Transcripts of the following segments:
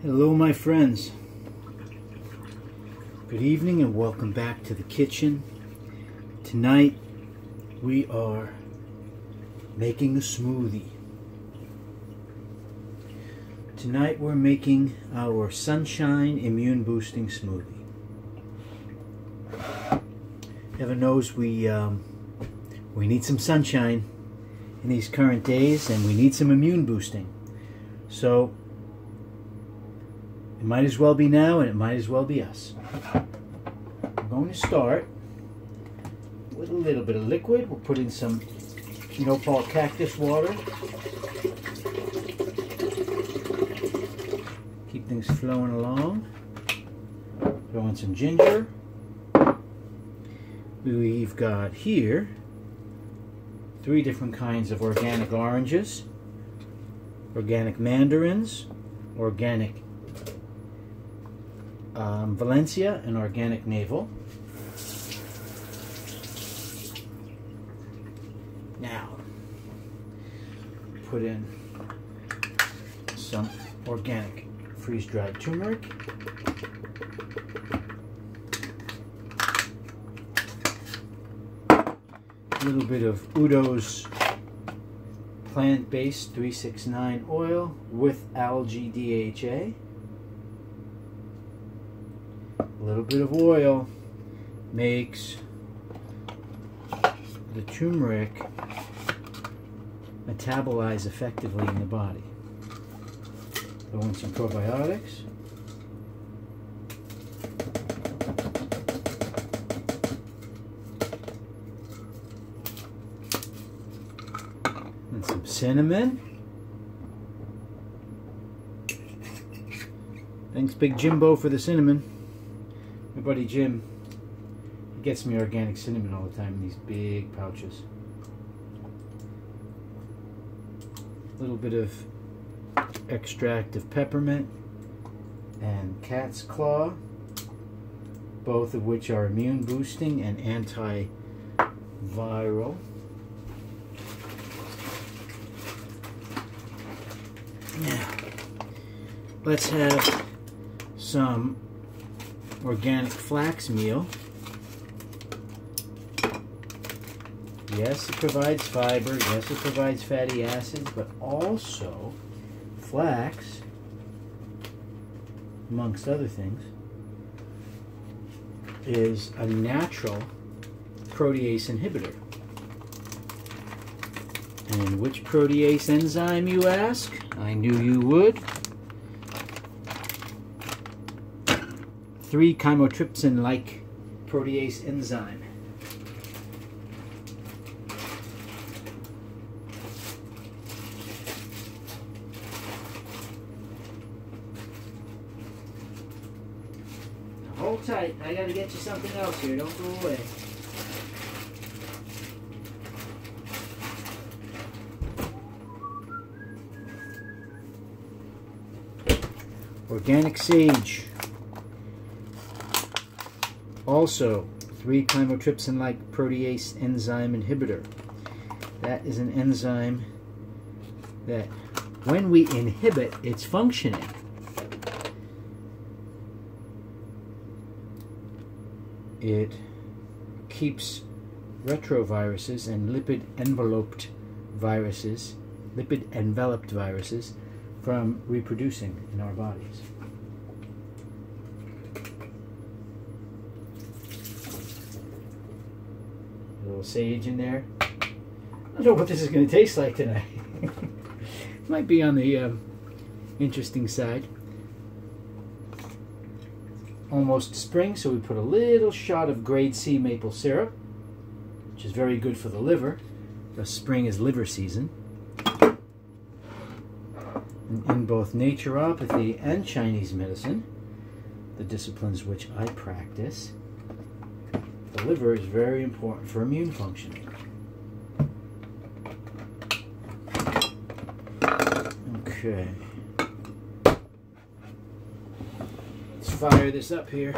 Hello my friends, good evening and welcome back to the kitchen. Tonight we are making a smoothie. Tonight we're making our Sunshine Immune Boosting Smoothie. Heaven knows we need some sunshine in these current days and we need some immune boosting. So it might as well be now, and it might as well be us. I'm going to start with a little bit of liquid. We'll put in some Nopal cactus water. Keep things flowing along. Throw in some ginger. We've got here 3 different kinds of organic oranges, organic mandarins, organic Valencia, and organic navel. Now, put in some organic freeze-dried turmeric. A little bit of Udo's plant-based 369 oil with algae DHA. A little bit of oil makes the turmeric metabolize effectively in the body. Throw in some probiotics. And some cinnamon. Thanks Big Jimbo for the cinnamon. My buddy Jim, he gets me organic cinnamon all the time in these big pouches. A little bit of extract of peppermint and cat's claw, both of which are immune boosting and antiviral. Now, let's have some organic flax meal. Yes, it provides fiber, yes, it provides fatty acids, but also flax, amongst other things, is a natural protease inhibitor. And which protease enzyme, you ask? I knew you would. 3-chymotrypsin-like protease enzyme. Now hold tight, I gotta get you something else here, don't go away. Organic sage. Also, 3-chymotrypsin-like protease enzyme inhibitor. That is an enzyme that, when we inhibit its functioning, it keeps retroviruses and lipid-enveloped viruses from reproducing in our bodies. A little sage in there. I don't know what this is going to taste like tonight. Might be on the interesting side. Almost spring, so we put a little shot of grade C maple syrup, which is very good for the liver, because spring is liver season. And in both naturopathy and Chinese medicine, the disciplines which I practice, the liver is very important for immune functioning. Okay. Let's fire this up here.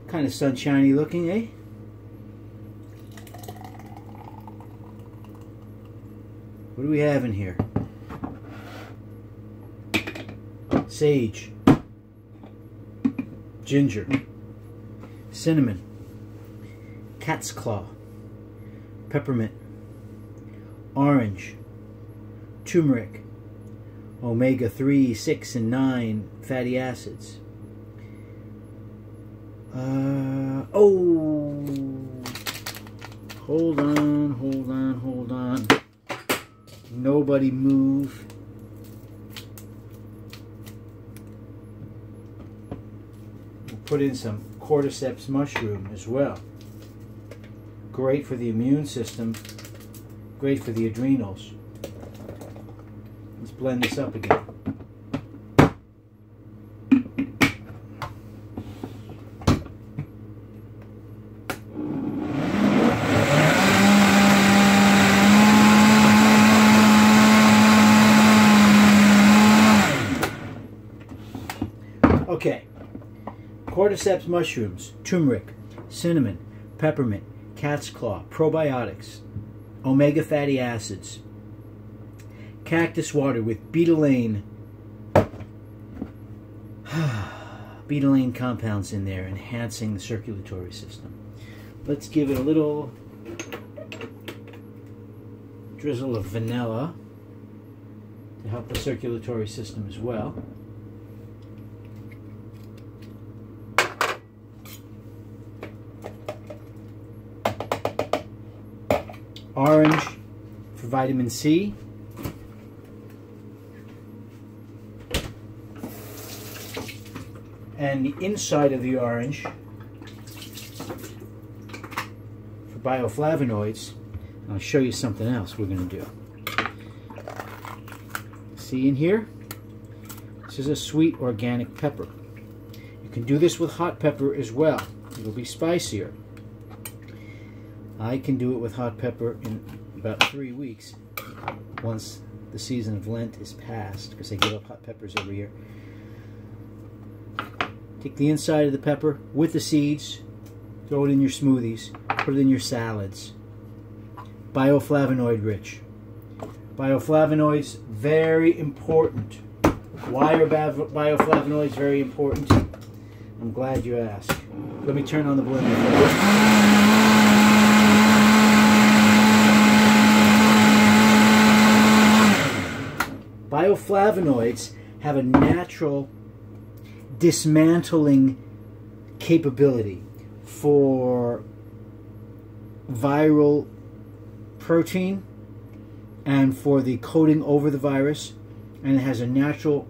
Kind of sunshiny looking, eh? What do we have in here? Sage, ginger, cinnamon, cat's claw, peppermint, orange, turmeric, omega-3, 6, and 9 fatty acids. Oh, hold on. Nobody move. We'll put in some cordyceps mushroom as well. Great for the immune system. Great for the adrenals. Let's blend this up again. Okay, cordyceps mushrooms, turmeric, cinnamon, peppermint, cat's claw, probiotics, omega fatty acids, cactus water with betalain compounds in there, enhancing the circulatory system. Let's give it a little drizzle of vanilla to help the circulatory system as well. Orange for vitamin C. And the inside of the orange for bioflavonoids. I'll show you something else we're going to do. See in here? This is a sweet organic pepper. You can do this with hot pepper as well. It'll be spicier. I can do it with hot pepper in about 3 weeks once the season of Lent is past, because I give up hot peppers every year. Take the inside of the pepper with the seeds, throw it in your smoothies, put it in your salads. Bioflavonoid rich. Bioflavonoids, very important. Why are bioflavonoids very important? I'm glad you asked. Let me turn on the blender first. Bioflavonoids have a natural dismantling capability for viral protein and for the coating over the virus, and it has a natural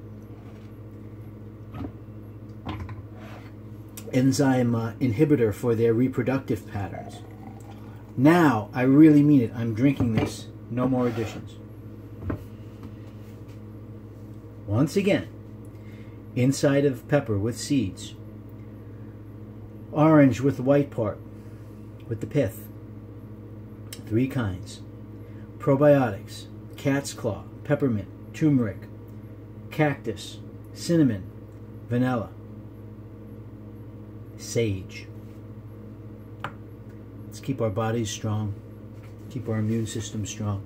enzyme inhibitor for their reproductive patterns. Now, I really mean it. I'm drinking this. No more additions. Once again, inside of pepper with seeds. Orange with the white part, with the pith. 3 kinds. Probiotics, cat's claw, peppermint, turmeric, cactus, cinnamon, vanilla, sage. Let's keep our bodies strong, keep our immune system strong.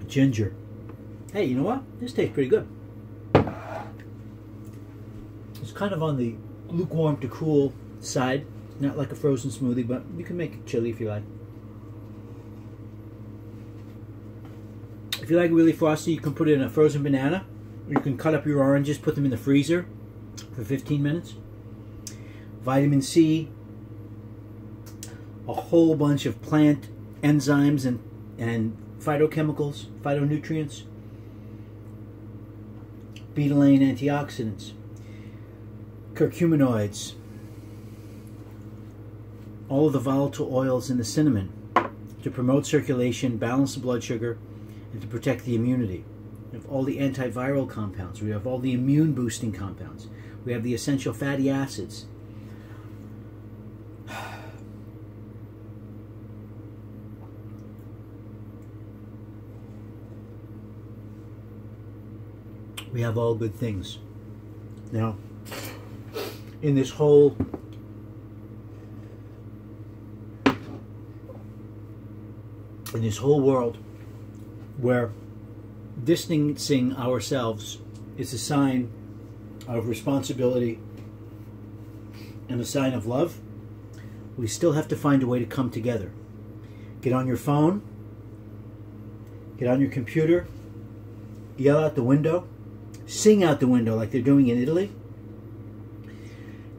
Ginger. Hey, you know what? This tastes pretty good. It's kind of on the lukewarm to cool side. Not like a frozen smoothie, but you can make it chilly if you like. If you like it really frosty, you can put it in a frozen banana. Or you can cut up your oranges, put them in the freezer for 15 minutes. Vitamin C. A whole bunch of plant enzymes and phytochemicals, phytonutrients, betalain antioxidants, curcuminoids, all of the volatile oils in the cinnamon to promote circulation, balance the blood sugar, and to protect the immunity. We have all the antiviral compounds. We have all the immune boosting compounds. We have the essential fatty acids. We have all good things. Now, in this whole world where distancing ourselves is a sign of responsibility and a sign of love, we still have to find a way to come together. Get on your phone, get on your computer, yell out the window, sing out the window like they're doing in Italy,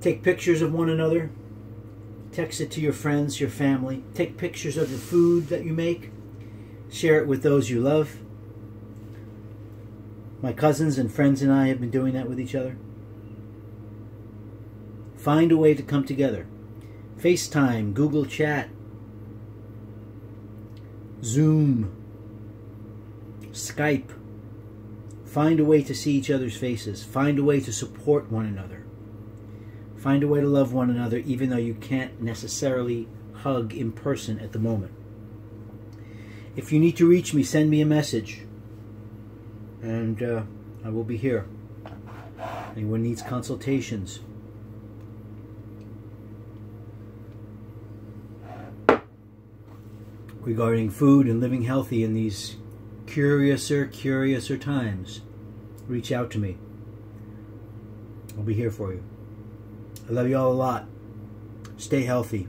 take pictures of one another, text it to your friends, your family, take pictures of the food that you make, share it with those you love. My cousins and friends and I have been doing that with each other. Find a way to come together. FaceTime, Google Chat, Zoom, Skype. Find a way to see each other's faces. Find a way to support one another. Find a way to love one another even though you can't necessarily hug in person at the moment. If you need to reach me, send me a message. And I will be here. Anyone needs consultations, regarding food and living healthy in these curiouser times, reach out to me. I'll be here for you. I love you all a lot. Stay healthy.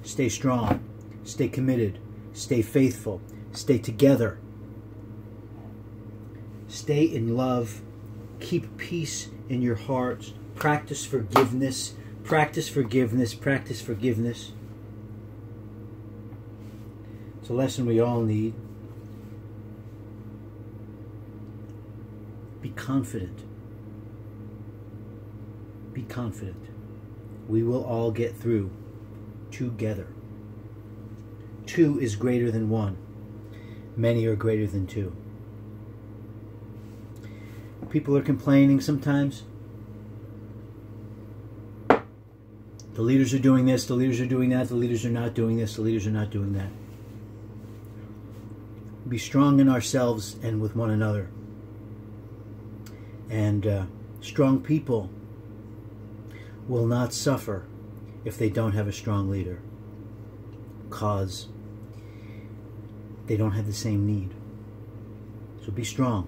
Stay strong. Stay committed. Stay faithful. Stay together. Stay in love. Keep peace in your hearts. Practice forgiveness. Practice forgiveness. Practice forgiveness. It's a lesson we all need. Be confident. Be confident. We will all get through together. 2 is greater than 1. Many are greater than 2. People are complaining sometimes. The leaders are doing this, the leaders are doing that, the leaders are not doing this, the leaders are not doing that. Be strong in ourselves and with one another. And strong people will not suffer if they don't have a strong leader, because they don't have the same need. So be strong.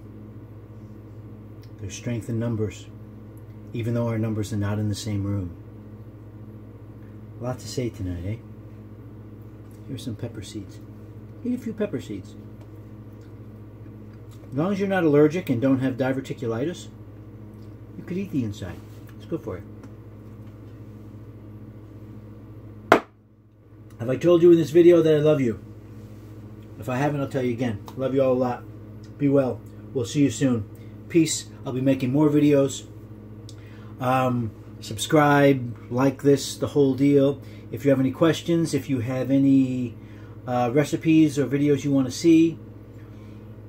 There's strength in numbers, even though our numbers are not in the same room. A lot to say tonight, eh? Here's some pepper seeds. Eat a few pepper seeds. As long as you're not allergic and don't have diverticulitis, you could eat the inside. It's good for you. Have I told you in this video that I love you? If I haven't, I'll tell you again. Love you all a lot. Be well. We'll see you soon. Peace. I'll be making more videos. Subscribe, like this, the whole deal. If you have any questions, if you have any recipes or videos you want to see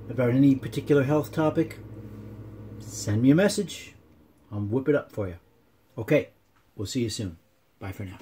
about any particular health topic, send me a message. I'll whip it up for you. Okay, we'll see you soon. Bye for now.